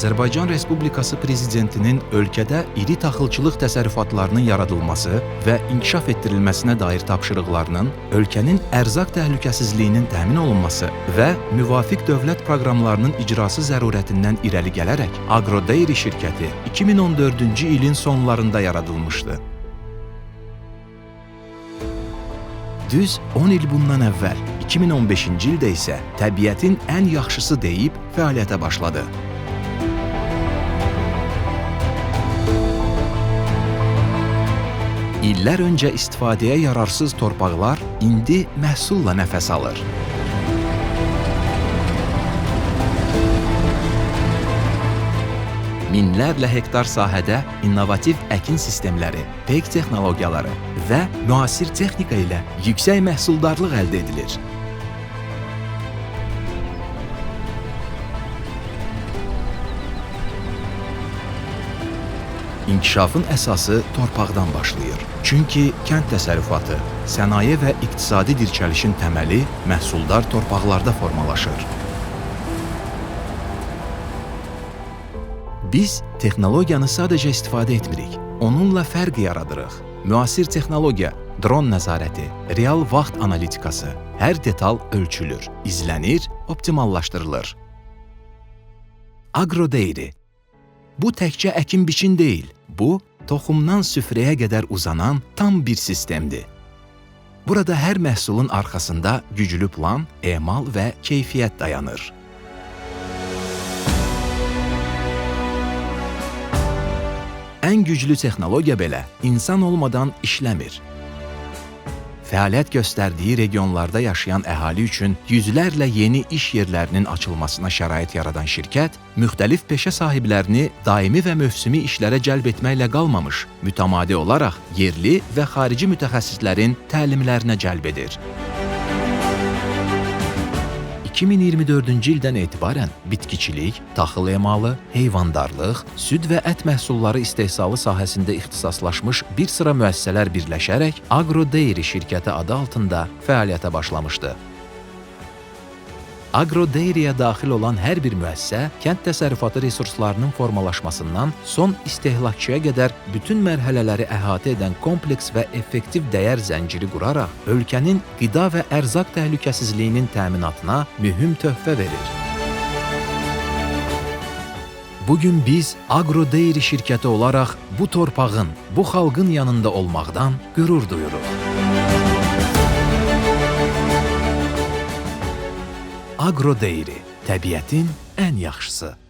Azərbaycan Respublikası Prezidentinin ölkədə iri taxılçılıq təsərrüfatlarının yaradılması və inkişaf etdirilməsinə dair tapşırıqlarının, ölkənin ərzaq təhlükəsizliyinin təmin olunması və müvafiq dövlət proqramlarının icrası zərurətindən irəli gələrək Agrodeyri şirkəti 2014-cü ilin sonlarında yaradılmışdı. Düz 10 il bundan əvvəl, 2015-ci ildə isə təbiətin ən yaxşısı deyib fəaliyyətə başladı. İllər öncə istifadəyə yararsız torpaqlar indi məhsulla nəfəs alır. Minlərlə hektar sahədə innovativ əkin sistemləri, peyk texnologiyaları və müasir texnika ilə yüksək məhsuldarlıq əldə edilir. İnkişafın əsası torpaqdan başlayır. Çünki kənd təsərrüfatı, sənaye və iqtisadi dirçəlişin təməli məhsuldar torpaqlarda formalaşır. Biz texnologiyanı sadəcə istifadə etmirik, onunla fərq yaradırıq. Müasir texnologiya, dron nəzarəti, real vaxt analitikası, hər detal ölçülür, izlənir, optimallaşdırılır. Agrodeyri. Bu təkcə əkin-biçin deyil, bu, toxumdan süfrəyə qədər uzanan tam bir sistemdir. Burada hər məhsulun arxasında güclü plan, emal və keyfiyyət dayanır. Ən güclü texnologiya belə insan olmadan işləmir. Fəaliyyət göstərdiyi regionlarda yaşayan əhali üçün yüzlərlə yeni iş yerlərinin açılmasına şərait yaradan şirkət, müxtəlif peşə sahiblərini daimi və mövsümi işlərə cəlb etməklə qalmamış, mütəmadi olaraq yerli və xarici mütəxəssislərin təlimlərinə cəlb edir. 2024-cü ildən etibarən bitkiçilik, taxıl emalı, heyvandarlıq, süd və ət məhsulları istehsalı sahəsində ixtisaslaşmış bir sıra müəssisələr birləşərək Agrodeyri şirkəti adı altında fəaliyyətə başlamışdı. Agrodeyriyə daxil olan hər bir müəssisə kənd təsərrüfatı resurslarının formalaşmasından son istehlakçıya qədər bütün mərhələləri əhatə edən kompleks və effektiv dəyər zənciri quraraq ölkənin qida və ərzaq təhlükəsizliyinin təminatına mühüm töhfə verir. Bugün biz Agrodeyri şirkəti olaraq bu torpağın, bu xalqın yanında olmaqdan qürur duyuruq. Agrodeyri, təbiətin ən yaxşısı.